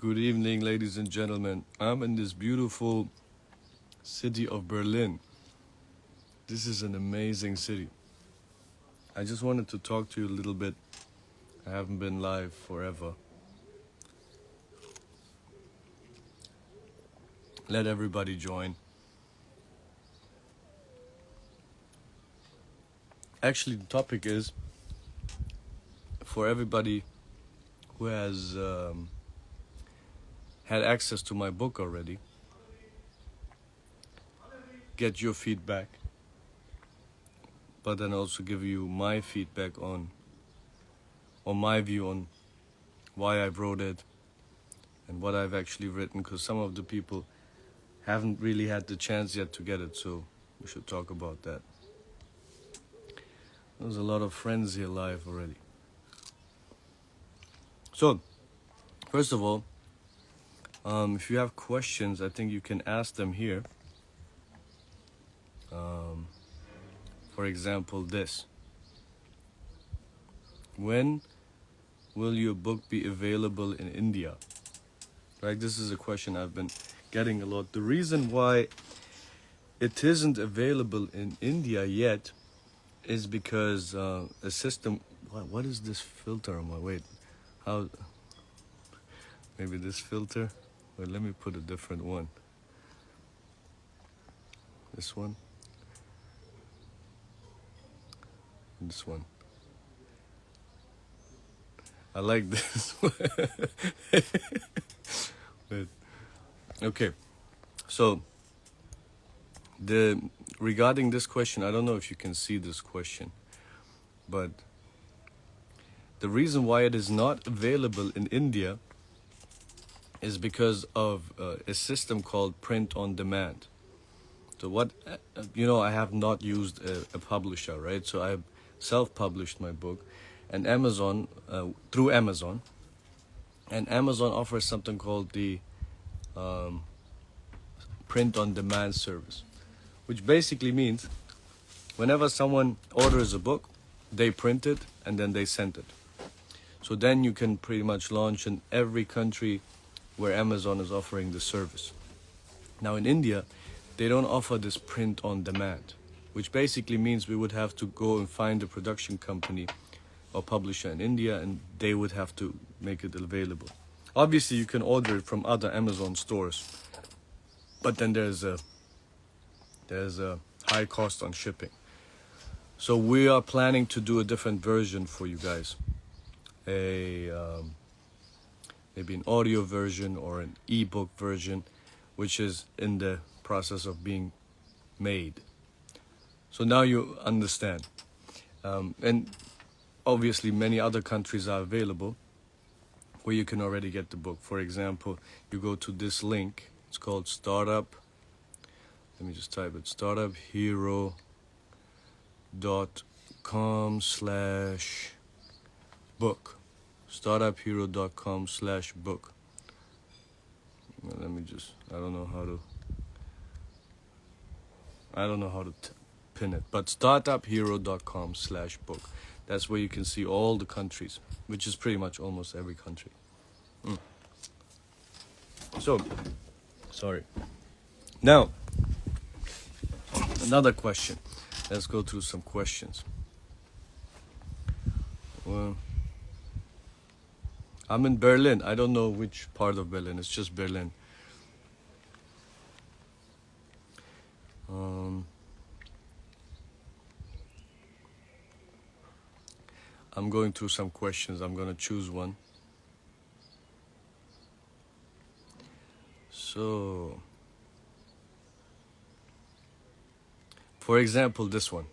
Good evening, ladies and gentlemen. I'm in this beautiful city of Berlin. This is an amazing city. I just wanted to talk to you a little bit. I haven't been live forever. Let everybody join. Actually, the topic is for everybody who has had access to my book already. Get your feedback, but then also give you my feedback on my view on why I wrote it and what I've actually written, because some of the people haven't really had the chance yet to get it, so we should talk about that. There's a lot of friends here live already. So, first of all, if you have questions, I think you can ask them here. For example, this. When will your book be available in India? Right, this is a question I've been getting a lot. The reason why it isn't available in India yet is because a system... What is this filter on my... Wait, how... Maybe this filter? Wait, let me put a different one. This one. This one. I like this one. Wait. Okay. So, regarding this question, I don't know if you can see this question, but the reason why it is not available in India is because of a system called print on demand. So what, I have not used a publisher, right? So I self-published my book, and Amazon, through Amazon, and Amazon offers something called the print on demand service, which basically means whenever someone orders a book, they print it and then they send it. So then you can pretty much launch in every country where Amazon is offering the service. Now in India, they don't offer this print on demand, which basically means we would have to go and find a production company or publisher in India, and they would have to make it available. Obviously, you can order it from other Amazon stores, but then there's a high cost on shipping. So we are planning to do a different version for you guys, maybe an audio version or an ebook version, which is in the process of being made. So now you understand. And obviously many other countries are available where you can already get the book. For example, you go to this link. It's called Startup. Let me just type it. startuphero.com/book. startuphero.com/book. Let me just, I don't know how to pin it, but startuphero.com/book. That's where you can see all the countries, which is pretty much almost every country. So, sorry. Now, another question. Let's go through some questions. Well, I'm in Berlin. I don't know which part of Berlin. It's just Berlin. I'm going through some questions. I'm going to choose one. So, for example, this one.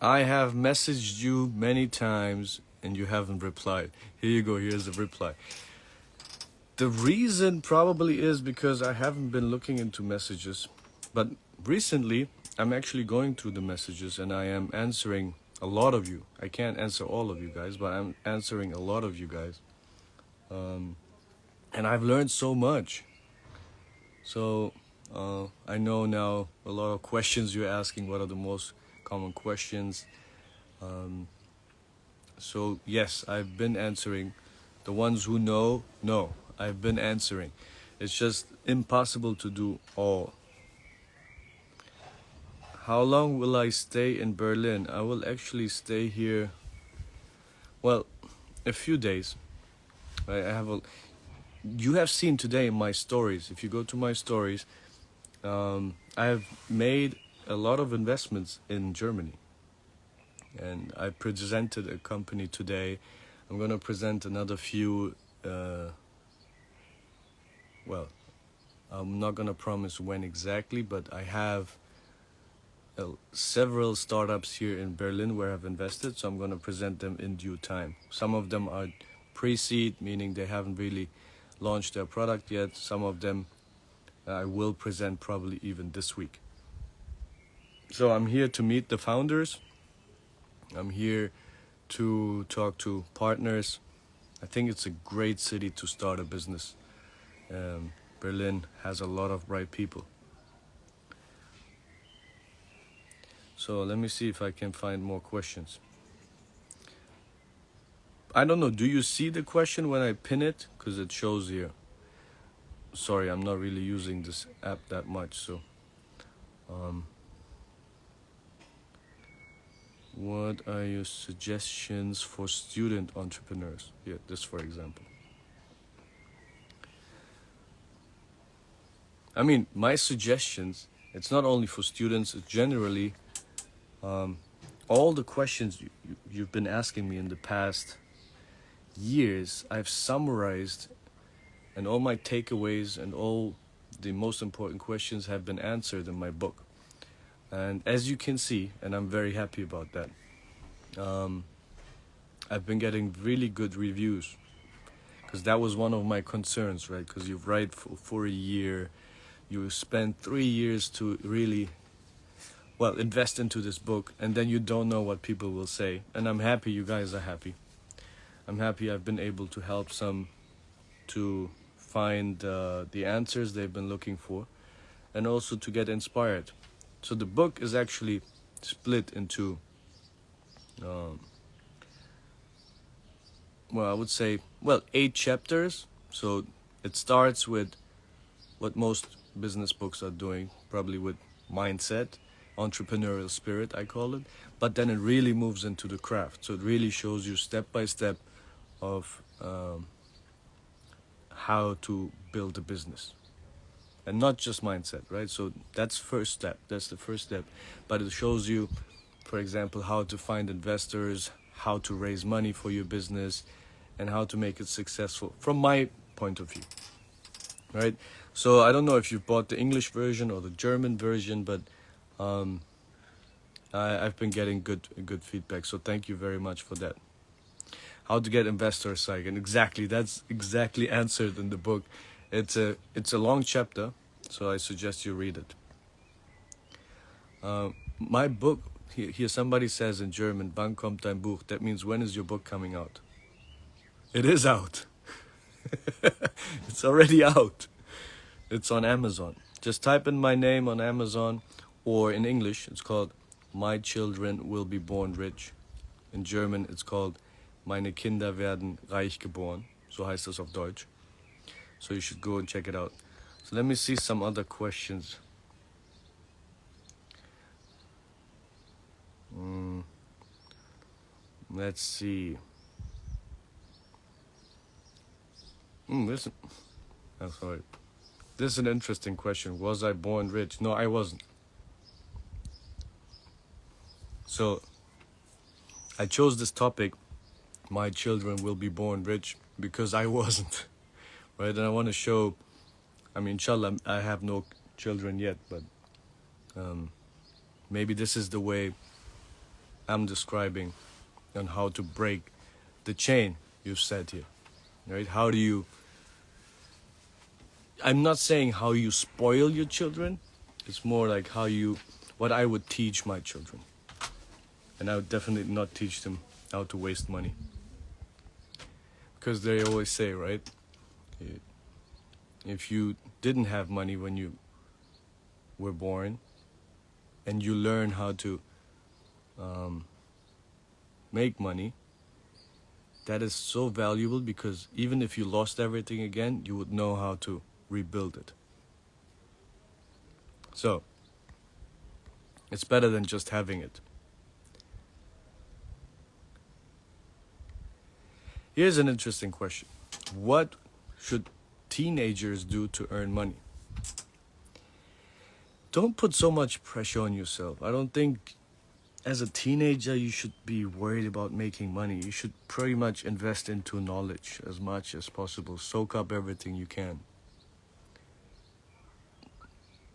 I have messaged you many times and you haven't replied. Here you go. Here's the reply. The reason probably is because I haven't been looking into messages. But recently, I'm actually going through the messages and I am answering a lot of you. I can't answer all of you guys, but I'm answering a lot of you guys. And I've learned so much. So I know now a lot of questions you're asking. What are the most common questions? So yes, I've been answering The ones who know. I've been answering. It's just impossible to do all. How long will I stay in Berlin? I will actually stay here, well, a few days. You have seen today in my stories, if you go to my stories, I have made a lot of investments in Germany. And I presented a company today. I'm going to present another few, well, I'm not going to promise when exactly, but I have several startups here in Berlin where I've invested, so I'm going to present them in due time. Some of them are pre-seed, meaning they haven't really launched their product yet. Some of them I will present probably even this week. So I'm here to meet the founders. I'm here to talk to partners. I think it's a great city to start a business. Berlin has a lot of bright people. So let me see if I can find more questions. I don't know, do you see the question when I pin it? Because it shows here. Sorry, I'm not really using this app that much, so... what are your suggestions for student entrepreneurs? Yeah, this for example. I mean, my suggestions, it's not only for students, it's generally all the questions you've been asking me in the past years, I've summarized, and all my takeaways and all the most important questions have been answered in my book. And as you can see, and I'm very happy about that, I've been getting really good reviews, because that was one of my concerns, right? Because you write for a year, you spend 3 years to really, well, invest into this book, and then you don't know what people will say. And I'm happy you guys are happy. I'm happy I've been able to help some to find the answers they've been looking for, and also to get inspired. So the book is actually split into, well, I would say, 8 chapters. So it starts with what most business books are doing, probably with mindset, entrepreneurial spirit, I call it. But then it really moves into the craft. So it really shows you step by step of how to build a business. And not just mindset, right? So that's first step. That's the first step. But it shows you, for example, how to find investors, how to raise money for your business, and how to make it successful from my point of view, right? So I don't know if you bought the English version or the German version, but I've been getting good feedback. So thank you very much for that. How to get investors, Saygin. Exactly, that's exactly answered in the book. It's a long chapter, so I suggest you read it. My book, here somebody says in German, wann kommt dein Buch? That means, when is your book coming out? It is out. It's already out. It's on Amazon. Just type in my name on Amazon, or in English, it's called My Children Will Be Born Rich. In German, it's called Meine Kinder werden reich geboren. So heißt es auf Deutsch. So you should go and check it out. So let me see some other questions. Let's see. This is an interesting question. Was I born rich? No, I wasn't. So I chose this topic, my children will be born rich, because I wasn't. Right? And I want to show, I mean, inshallah, I have no children yet, but maybe this is the way I'm describing on how to break the chain you've said here. Right? How do you... I'm not saying how you spoil your children. It's more like what I would teach my children. And I would definitely not teach them how to waste money. Because they always say, right? If you didn't have money when you were born, and you learn how to make money, that is so valuable, because even if you lost everything again, you would know how to rebuild it. So, it's better than just having it. Here's an interesting question. What should teenagers do to earn money? Don't put so much pressure on yourself. I don't think as a teenager you should be worried about making money. You should pretty much invest into knowledge as much as possible. Soak up everything you can.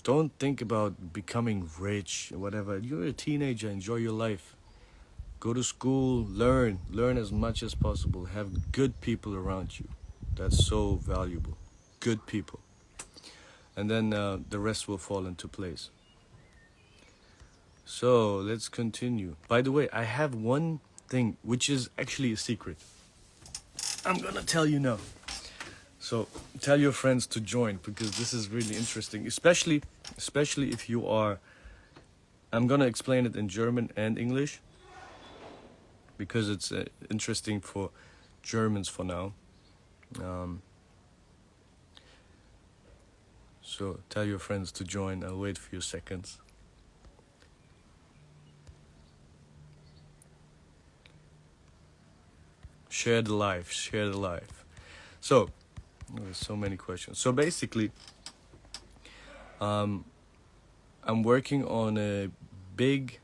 Don't think about becoming rich or whatever. You're a teenager, enjoy your life. Go to school, learn as much as possible. Have good people around you. That's so valuable. Good people. And then the rest will fall into place. So let's continue. By the way, I have one thing which is actually a secret. I'm gonna tell you now. So tell your friends to join, because this is really interesting, especially if you are. I'm gonna explain it in German and English, because it's interesting for Germans for now. So tell your friends to join. I'll wait a few seconds. Share the life. So, there's so many questions. So basically, I'm working on a big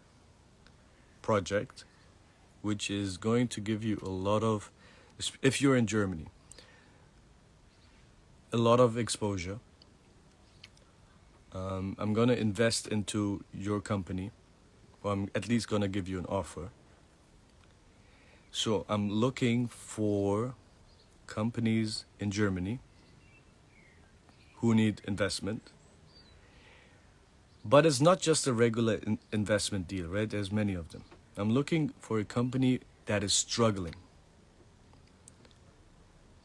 project which is going to give you a lot of, if you're in Germany, a lot of exposure. I'm going to invest into your company, or I'm at least going to give you an offer. So I'm looking for companies in Germany who need investment. But it's not just a regular investment deal, right? There's many of them. I'm looking for a company that is struggling.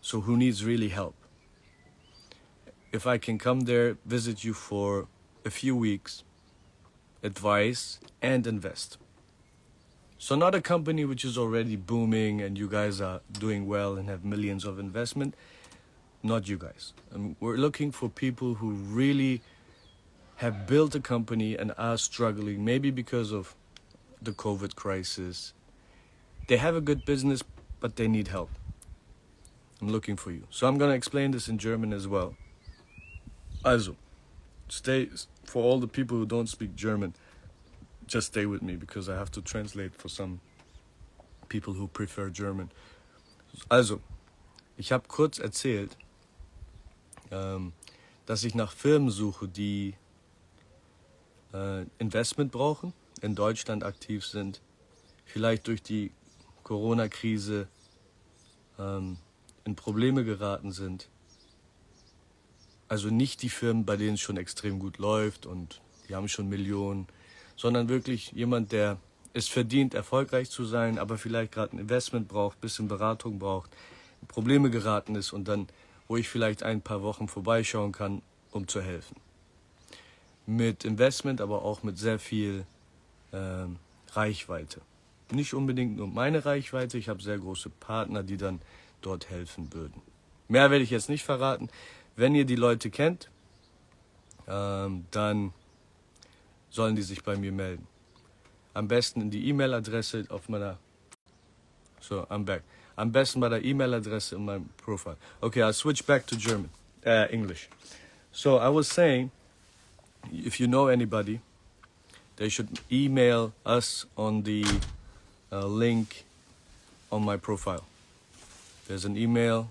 So who needs really help? If I can come there, visit you for a few weeks, advise and invest. So not a company which is already booming and you guys are doing well and have millions of investment. Not you guys. We're looking for people who really have built a company and are struggling, maybe because of the COVID crisis. They have a good business, but they need help. I'm looking for you. So I'm going to explain this in German as well. Also, for all the people who don't speak German, just stay with me, because I have to translate for some people who prefer German. Also, ich habe kurz erzählt, dass ich nach Firmen suche, die Investment brauchen, in Deutschland aktiv sind, vielleicht durch die Corona-Krise in Probleme geraten sind. Also nicht die Firmen, bei denen es schon extrem gut läuft und die haben schon Millionen, sondern wirklich jemand, der es verdient, erfolgreich zu sein, aber vielleicht gerade ein Investment braucht, ein bisschen Beratung braucht, in Probleme geraten ist und dann, wo ich vielleicht ein paar Wochen vorbeischauen kann, um zu helfen. Mit Investment, aber auch mit sehr viel Reichweite. Nicht unbedingt nur meine Reichweite, ich habe sehr große Partner, die dann dort helfen würden. Mehr werde ich jetzt nicht verraten. Wenn ihr die Leute kennt, dann sollen die sich bei mir melden. Am besten in die E-Mail-Adresse auf meiner... So, I'm back. Am besten bei der E-Mail-Adresse in meinem Profile. Okay, I'll switch back to German, English. So, I was saying, if you know anybody, they should email us on the link on my profile. There's an email,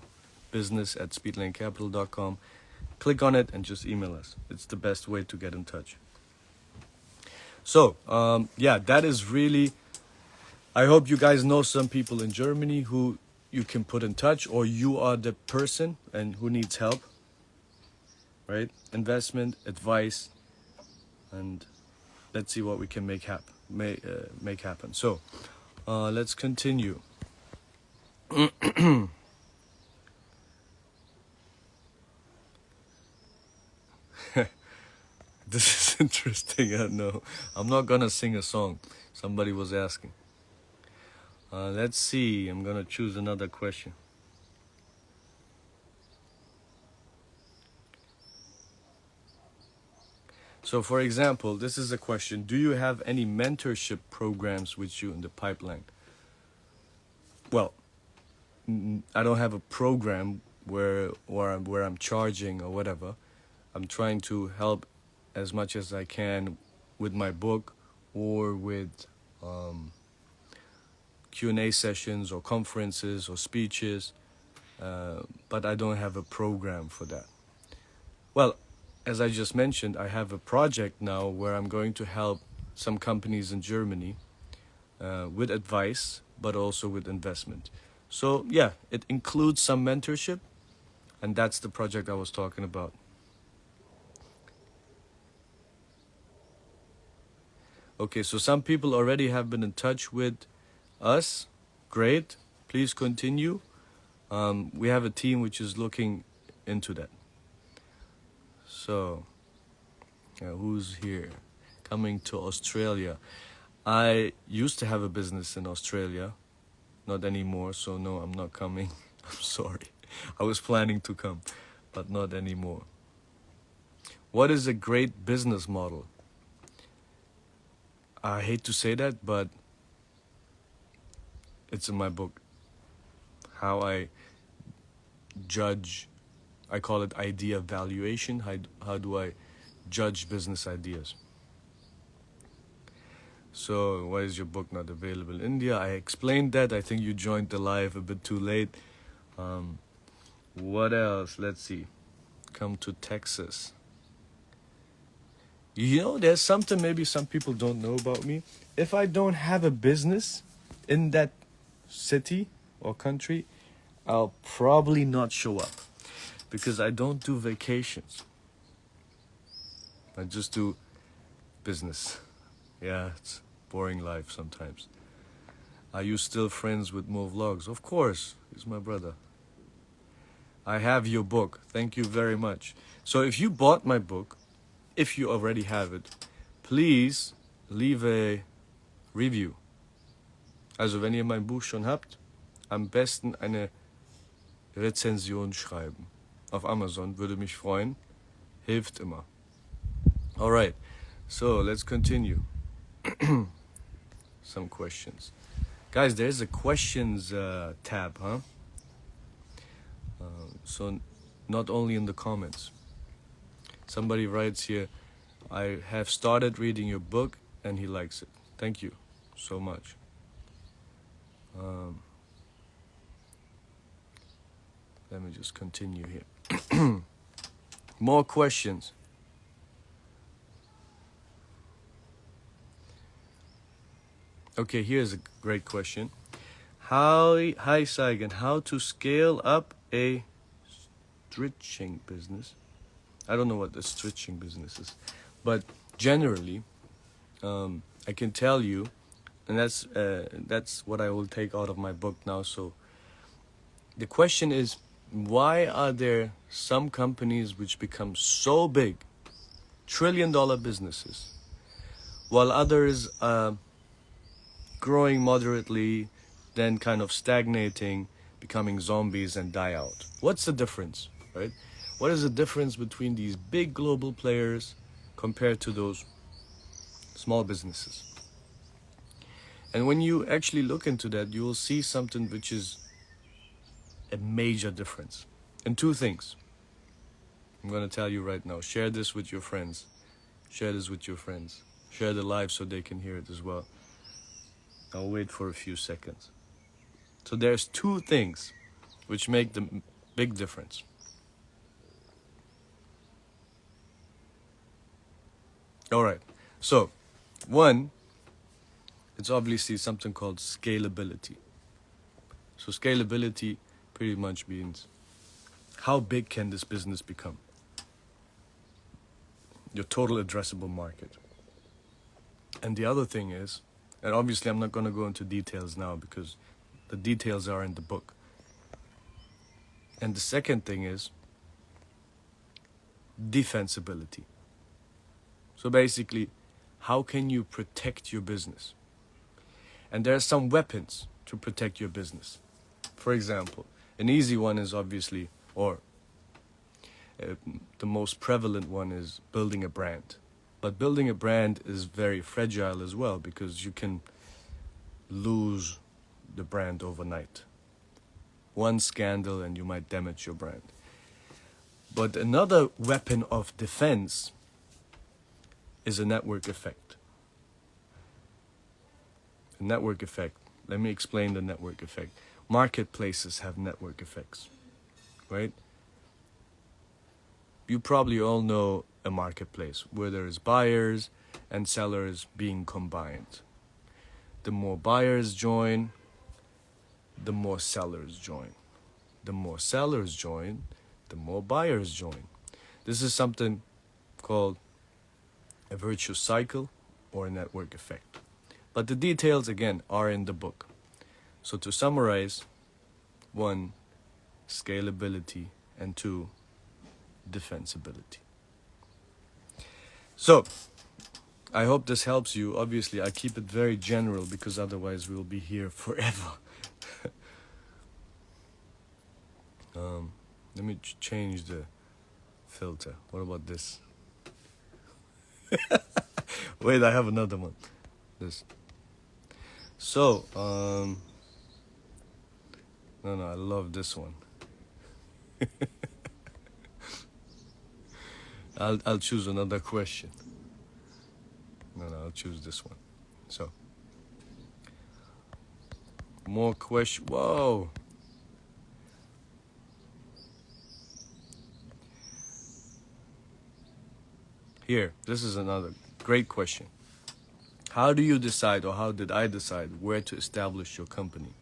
business@speedlanecapital.com. Click on it and just email us. It's the best way to get in touch. So, yeah, that is really... I hope you guys know some people in Germany who you can put in touch, or you are the person and who needs help, right? Investment, advice, and let's see what we can make happen. So, let's continue. This is interesting. I know. I'm not gonna sing a song. Somebody was asking. Let's see. I'm gonna choose another question. So, for example, this is a question: do you have any mentorship programs with you in the pipeline? Well, I don't have a program where I'm charging or whatever. I'm trying to help as much as I can with my book or with Q&A sessions or conferences or speeches, but I don't have a program for that. Well, as I just mentioned, I have a project now where I'm going to help some companies in Germany with advice, but also with investment. So yeah, it includes some mentorship, and that's the project I was talking about. Okay, so some people already have been in touch with us. Great. Please continue. We have a team which is looking into that. So, who's here? Coming to Australia. I used to have a business in Australia. Not anymore, so no, I'm not coming. I'm sorry. I was planning to come, but not anymore. What is a great business model? I hate to say that, but it's in my book. How I judge, I call it idea valuation. How do I judge business ideas? So, why is your book not available in India? I explained that. I think you joined the live a bit too late. What else? Let's see. Come to Texas. You know, there's something maybe some people don't know about me. If I don't have a business in that city or country, I'll probably not show up because I don't do vacations. I just do business. Yeah, it's boring life sometimes. Are you still friends with Mo Vlogs? Of course, he's my brother. I have your book. Thank you very much. So if you bought my book, if you already have it, please leave a review. Also wenn ihr mein Buch schon habt, am besten eine Rezension schreiben. Auf Amazon, würde mich freuen. Hilft immer. Alright, so let's continue. Some questions. Guys, there's a questions tab, huh? So not only in the comments. Somebody writes here, I have started reading your book and he likes it. Thank you so much. Let me just continue here. More questions. Okay, here's a great question. Hi Saygin, how to scale up a stitching business? I don't know what the stitching business is, but generally, I can tell you, and that's what I will take out of my book now. So the question is, why are there some companies which become so big, trillion-dollar businesses, while others are growing moderately, then kind of stagnating, becoming zombies and die out? What's the difference, right? What is the difference between these big global players compared to those small businesses? And when you actually look into that, you will see something which is a major difference. And two things I'm going to tell you right now. Share this with your friends. Share this with your friends. Share the live so they can hear it as well. I'll wait for a few seconds. So there's two things which make the big difference. All right. So, one, it's obviously something called scalability. So scalability pretty much means how big can this business become? Your total addressable market. And the other thing is, and obviously I'm not going to go into details now because the details are in the book. And the second thing is defensibility. So basically, how can you protect your business? And there are some weapons to protect your business. For example, an easy one is obviously, or the most prevalent one is building a brand. But building a brand is very fragile as well, because you can lose the brand overnight. One scandal and you might damage your brand. But another weapon of defense is a network effect. A network effect. Let me explain the network effect. Marketplaces have network effects, right? You probably all know a marketplace where there is buyers and sellers being combined. The more buyers join, the more sellers join. The more sellers join, the more buyers join. This is something called a virtuous cycle or a network effect. But the details, again, are in the book. So to summarize, 1, scalability, and 2, defensibility. So, I hope this helps you. Obviously, I keep it very general because otherwise we'll be here forever. Let me change the filter. What about this? Wait, I have another one. This. So, no, I love this one. I'll choose another question. No, I'll choose this one. So, more question. Whoa. Here, this is another great question. How do you decide, or how did I decide, where to establish your company?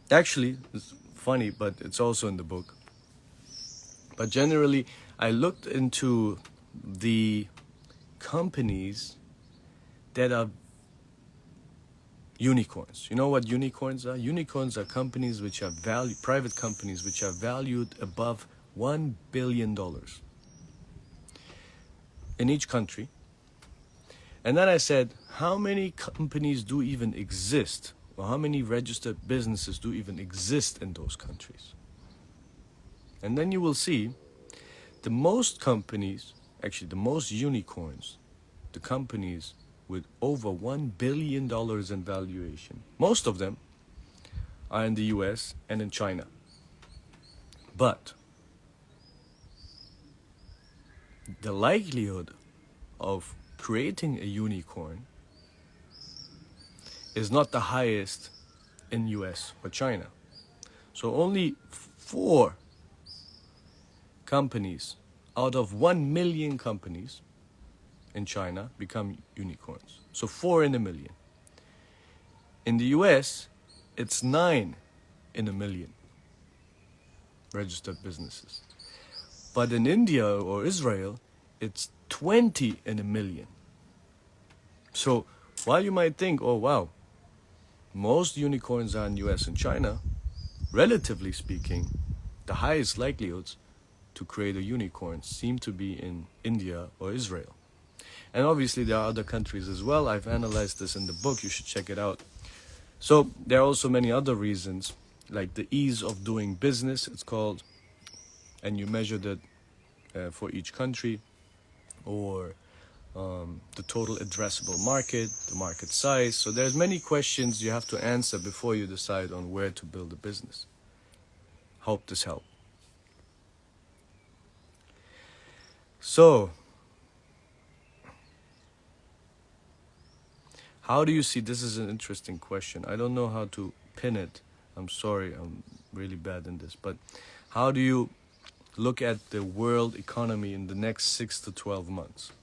Actually, it's funny, but it's also in the book. But generally, I looked into the companies that are unicorns. You know what unicorns are? Unicorns are companies which are private companies which are valued above $1 billion in each country. And then I said, how many companies do even exist? Or how many registered businesses do even exist in those countries? And then you will see the most companies, actually the most unicorns, the companies with over $1 billion in valuation, most of them are in the US and in China. But the likelihood of creating a unicorn is not the highest in US or China. So only 4 companies out of 1 million companies in China become unicorns. So 4 in a million. In the US, it's 9 in a million registered businesses. But in India or Israel, it's 20 in a million. So while you might think, oh wow, most unicorns are in US and China, relatively speaking, the highest likelihoods to create a unicorn seem to be in India or Israel. And obviously there are other countries as well. I've analyzed this in the book. You should check it out. So there are also many other reasons, like the ease of doing business, it's called, and you measure that for each country, or the total addressable market, the market size. So there's many questions you have to answer before you decide on where to build a business. Hope this helped. So, how do you see, this is an interesting question. I don't know how to pin it. I'm sorry, I'm really bad in this. But how do you look at the world economy in the next 6 to 12 months?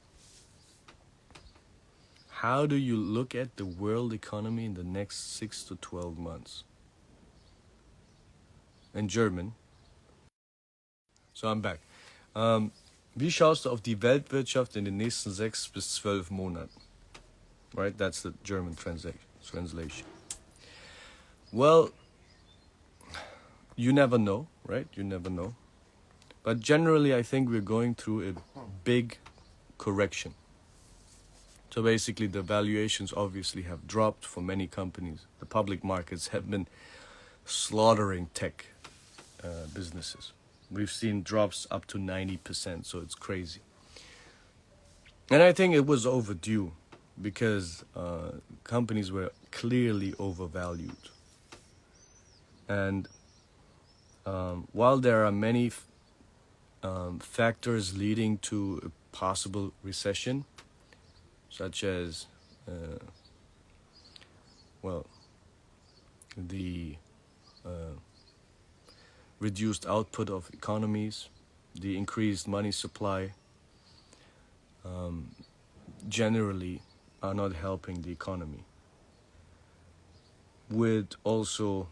How do you look at the world economy in the next 6 to 12 months? In German. So I'm back. Wie schaust du auf die Weltwirtschaft in den nächsten 6 bis 12 Monaten? Right, that's the German translation. Well, you never know, right? You never know. But generally, I think we're going through a big correction. So basically, the valuations obviously have dropped for many companies. The public markets have been slaughtering tech businesses. We've seen drops up to 90%, so it's crazy. And I think it was overdue because companies were clearly overvalued. And while there are many factors leading to a possible recession, such as, the reduced output of economies, the increased money supply, generally are not helping the economy. With also,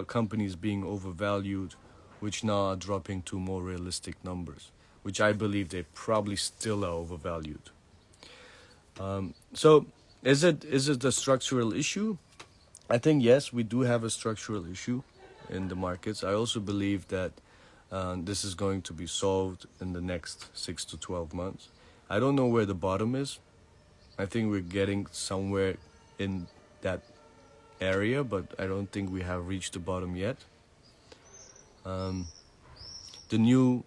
companies being overvalued, which now are dropping to more realistic numbers, which I believe they probably still are overvalued. So is it a structural issue? I think yes, we do have a structural issue in the markets. I also believe that this is going to be solved in the next 6 to 12 months. I don't know where the bottom is. I think we're getting somewhere in that area, but I don't think we have reached the bottom yet. The new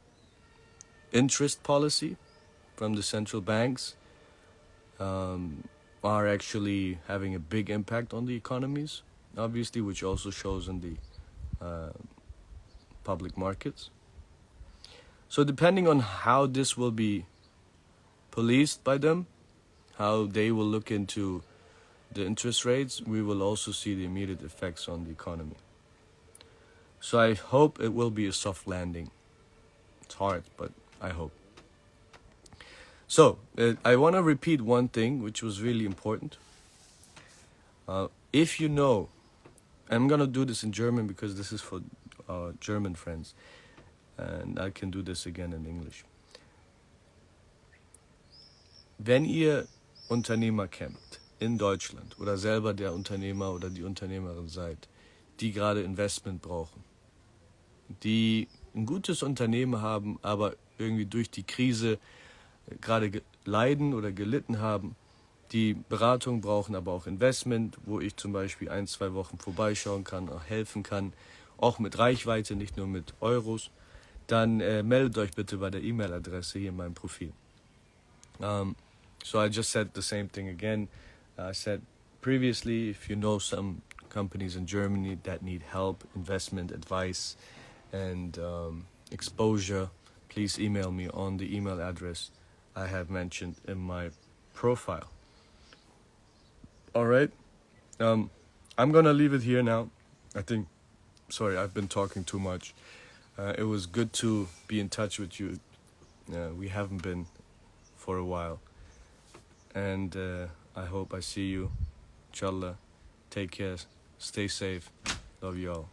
interest policy from the central banks are actually having a big impact on the economies, obviously, which also shows in the public markets. So depending on how this will be policed by them, how they will look into the interest rates, we will also see the immediate effects on the economy. So I hope it will be a soft landing. It's hard, but I hope. So I want to repeat one thing, which was really important. If you know, I'm going to do this in German because this is for our German friends, and I can do this again in English. Wenn ihr Unternehmer kennt in Deutschland oder selber der Unternehmer oder die Unternehmerin seid, die gerade Investment brauchen, die ein gutes Unternehmen haben, aber irgendwie durch die Krise gerade leiden oder gelitten haben, die Beratung brauchen, aber auch Investment, wo ich zum Beispiel 1-2 Wochen vorbeischauen kann, auch helfen kann, auch mit Reichweite, nicht nur mit Euros, dann meldet euch bitte bei der E-Mail-Adresse hier in meinem Profil. So I just said the same thing again. I said previously, if you know some companies in Germany that need help, investment, advice, and exposure, please email me on the email address I have mentioned in my profile. All right. I'm going to leave it here now. Sorry, I've been talking too much. It was good to be in touch with you. We haven't been for a while. And I hope I see you. Inshallah. Take care. Stay safe. Love you all.